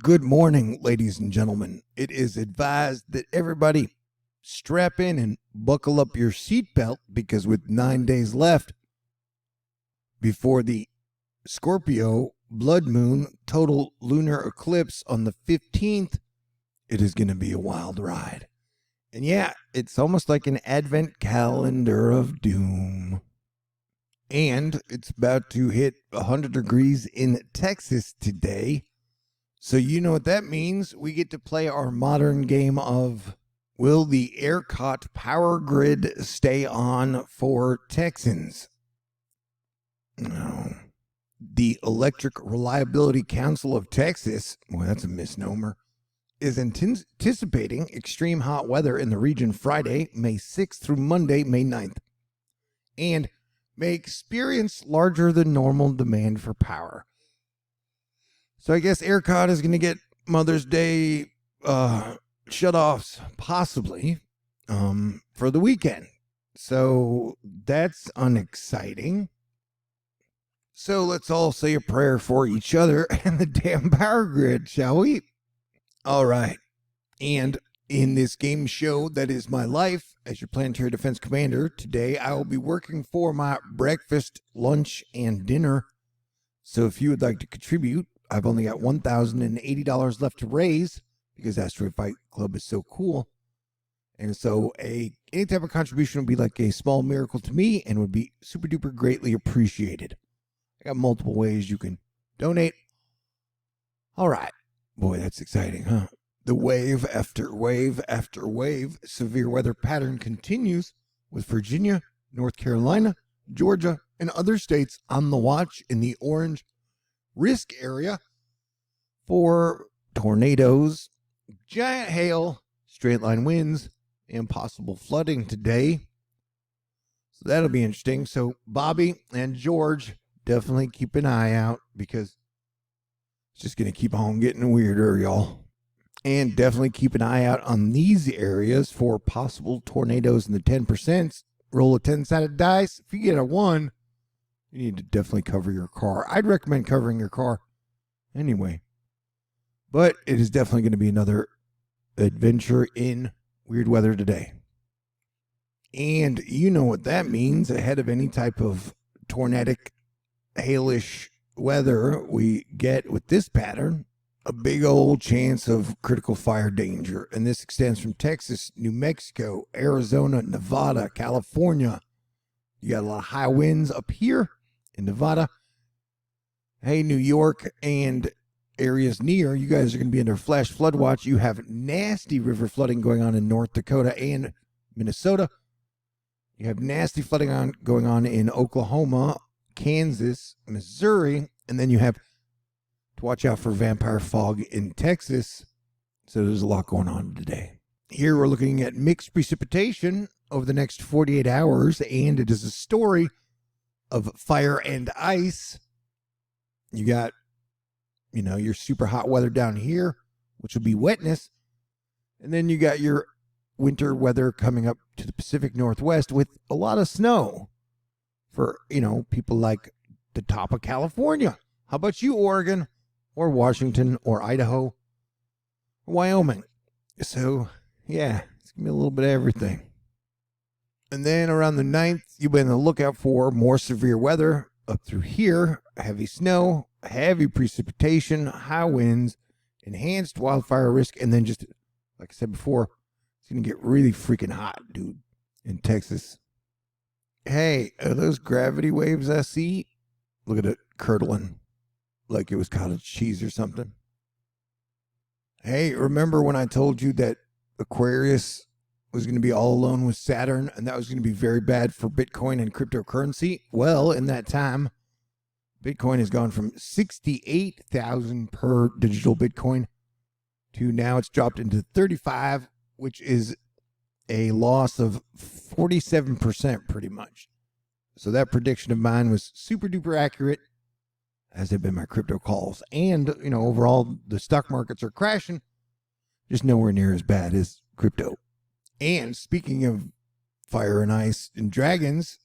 Good morning, ladies and gentlemen. It is advised that everybody strap in and buckle up your seatbelt because with 9 days left before the Scorpio blood moon total lunar eclipse on the 15th, it is going to be a wild ride. And yeah, it's almost like an advent calendar of doom. And it's about to hit 100 degrees in Texas today. So you know what that means. We get to play our modern game of, will the ERCOT power grid stay on for Texans? No. The Electric Reliability Council of Texas, well, that's a misnomer, is anticipating extreme hot weather in the region Friday, May 6th through Monday, May 9th, and may experience larger than normal demand for power. So I guess ERCOT is going to get Mother's Day shutoffs, possibly, for the weekend. So that's unexciting. So let's all say a prayer for each other and the damn power grid, shall we? All right. And in this game show that is my life as your planetary defense commander, today I will be working for my breakfast, lunch, and dinner. So if you would like to contribute, I've only got $1,080 left to raise because Asteroid Fight Club is so cool. And so any type of contribution would be like a small miracle to me and would be super duper greatly appreciated. I got multiple ways you can donate. All right. Boy, that's exciting, huh? The wave after wave after wave severe weather pattern continues with Virginia, North Carolina, Georgia, and other states on the watch in the orange risk area for tornadoes, giant hail, straight line winds, and possible flooding today. So that'll be interesting. So Bobby and George, definitely keep an eye out because it's just going to keep on getting weirder, y'all. And definitely keep an eye out on these areas for possible tornadoes in the 10%. Roll a 10-sided dice. If you get a 1, you need to definitely cover your car. I'd recommend covering your car anyway. But it is definitely going to be another adventure in weird weather today. And you know what that means ahead of any type of tornadic, hailish weather we get with this pattern. A big old chance of critical fire danger. And this extends from Texas, New Mexico, Arizona, Nevada, California. You got a lot of high winds up here in Nevada. Hey, New York and areas near, you guys are going to be under flash flood watch. You have nasty river flooding going on in North Dakota and Minnesota. You have nasty flooding going on in Oklahoma, Kansas, Missouri, and then you have to watch out for vampire fog in Texas. So there's a lot going on today. Here we're looking at mixed precipitation over the next 48 hours, and it is a story of fire and ice. You got, your super hot weather down here, which will be wetness. And then you got your winter weather coming up to the Pacific Northwest with a lot of snow for, people like the top of California. How about you, Oregon, or Washington, or Idaho, or Wyoming? So, yeah, it's going to be a little bit of everything. And then around the 9th, you'll be on the lookout for more severe weather up through here. Heavy snow, heavy precipitation, high winds, enhanced wildfire risk, and then just, like I said before, it's going to get really freaking hot, dude, in Texas. Hey, are those gravity waves I see? Look at it curdling like it was cottage cheese or something. Hey, remember when I told you that Aquarius was going to be all alone with Saturn and that was going to be very bad for Bitcoin and cryptocurrency? Well, in that time, Bitcoin has gone from 68,000 per digital Bitcoin to now it's dropped into 35, which is a loss of 47% pretty much. So that prediction of mine was super duper accurate, as have been my crypto calls. And, overall, the stock markets are crashing, just nowhere near as bad as crypto. And speaking of fire and ice and dragons,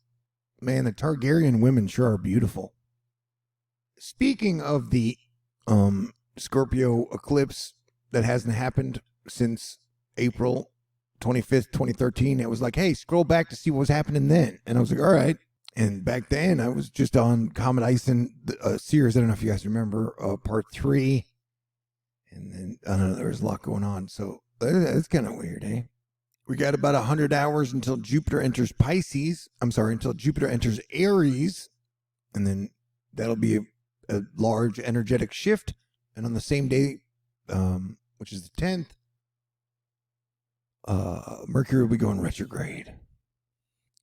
man, the Targaryen women sure are beautiful. Speaking of the Scorpio eclipse that hasn't happened since April 25th, 2013. It was like, hey, scroll back to see what was happening then. And I was like, all right. And back then, I was just on Comet Ison series. I don't know if you guys remember part 3. And then, I don't know, there was a lot going on. So that's kind of weird, eh? We got about 100 hours until Jupiter enters Pisces. I'm sorry, until Jupiter enters Aries. And then that'll be a large energetic shift. And on the same day, which is the 10th, Mercury will be going retrograde.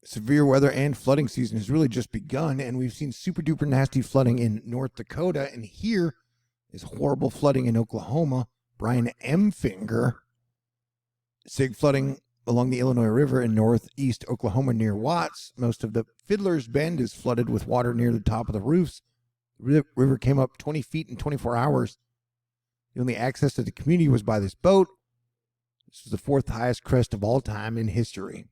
Severe weather and flooding season has really just begun, and we've seen super duper nasty flooding in North Dakota, and here is horrible flooding in Oklahoma. Brian M. Finger. Sig flooding along the Illinois River in northeast Oklahoma near Watts. Most of the Fiddler's Bend is flooded with water near the top of the roofs. The river came up 20 feet in 24 hours. The only access to the community was by this boat. This was the 4th highest crest of all time in history.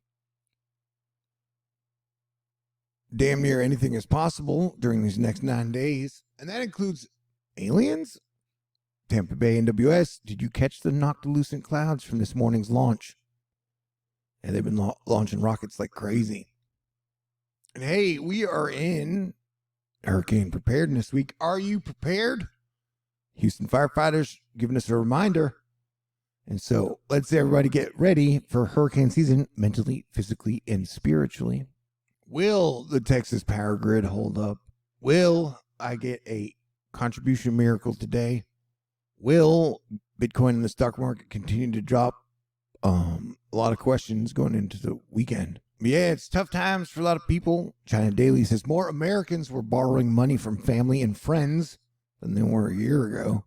Damn near anything is possible during these next 9 days, and that includes aliens. Tampa Bay NWS, did you catch the noctilucent clouds from this morning's launch? And they've been launching rockets like crazy. And hey, we are in Hurricane Preparedness Week. Are you prepared? Houston firefighters giving us a reminder. And so let's everybody get ready for hurricane season mentally, physically, and spiritually. Will the Texas power grid hold up? Will I get a contribution miracle today? Will Bitcoin and the stock market continue to drop? A lot of questions going into the weekend. Yeah, it's tough times for a lot of people. China Daily says more Americans were borrowing money from family and friends than they were a year ago.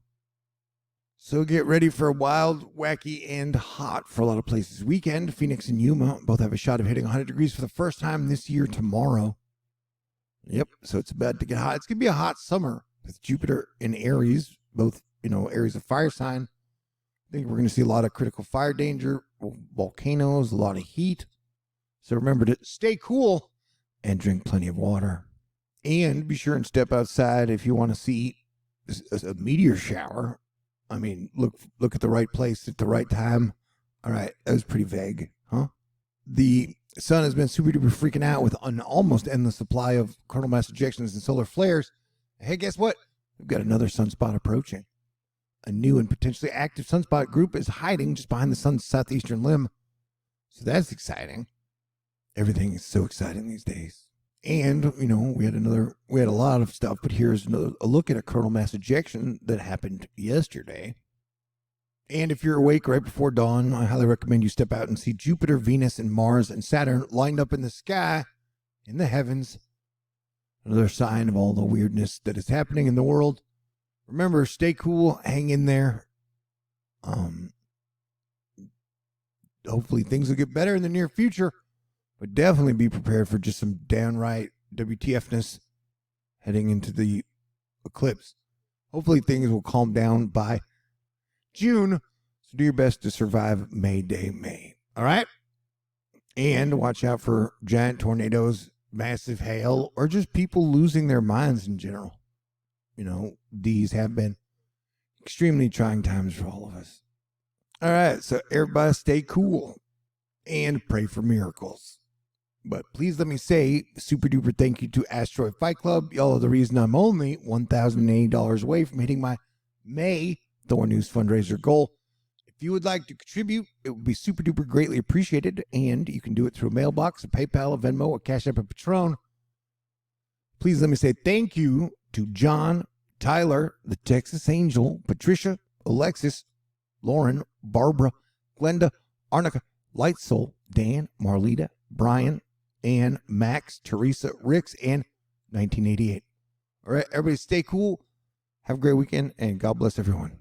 So get ready for a wild, wacky, and hot for a lot of places. Weekend, Phoenix and Yuma both have a shot of hitting 100 degrees for the first time this year tomorrow. Yep, so it's about to get hot. It's going to be a hot summer with Jupiter in Aries, both, Aries of fire sign. I think we're going to see a lot of critical fire danger, volcanoes, a lot of heat. So remember to stay cool and drink plenty of water. And be sure and step outside if you want to see a meteor shower. I mean, look at the right place at the right time. All right, that was pretty vague, huh? The sun has been super duper freaking out with an almost endless supply of coronal mass ejections and solar flares. Hey, guess what? We've got another sunspot approaching. A new and potentially active sunspot group is hiding just behind the sun's southeastern limb. So that's exciting. Everything is so exciting these days. And, we had a lot of stuff, but here's a look at a coronal mass ejection that happened yesterday. And if you're awake right before dawn, I highly recommend you step out and see Jupiter, Venus, and Mars and Saturn lined up in the sky, in the heavens. Another sign of all the weirdness that is happening in the world. Remember, stay cool, hang in there. Hopefully things will get better in the near future. But definitely be prepared for just some downright WTFness heading into the eclipse. Hopefully things will calm down by June. So do your best to survive May Day, May. All right? And watch out for giant tornadoes, massive hail, or just people losing their minds in general. These have been extremely trying times for all of us. All right, so everybody stay cool and pray for miracles. But please let me say super duper thank you to Asteroid Fight Club. Y'all are the reason I'm only $1,080 away from hitting my May THORnews fundraiser goal. If you would like to contribute, it would be super duper greatly appreciated. And you can do it through a mailbox, a PayPal, a Venmo, a CashApp, a Patron. Please let me say thank you to John, Tyler, the Texas Angel, Patricia, Alexis, Lauren, Barbara, Glenda, Arnica, Lightsoul, Dan, Marlita, Brian, Ann, Max, Teresa, Ricks, and 1988. All right, everybody stay cool. Have a great weekend, and God bless everyone.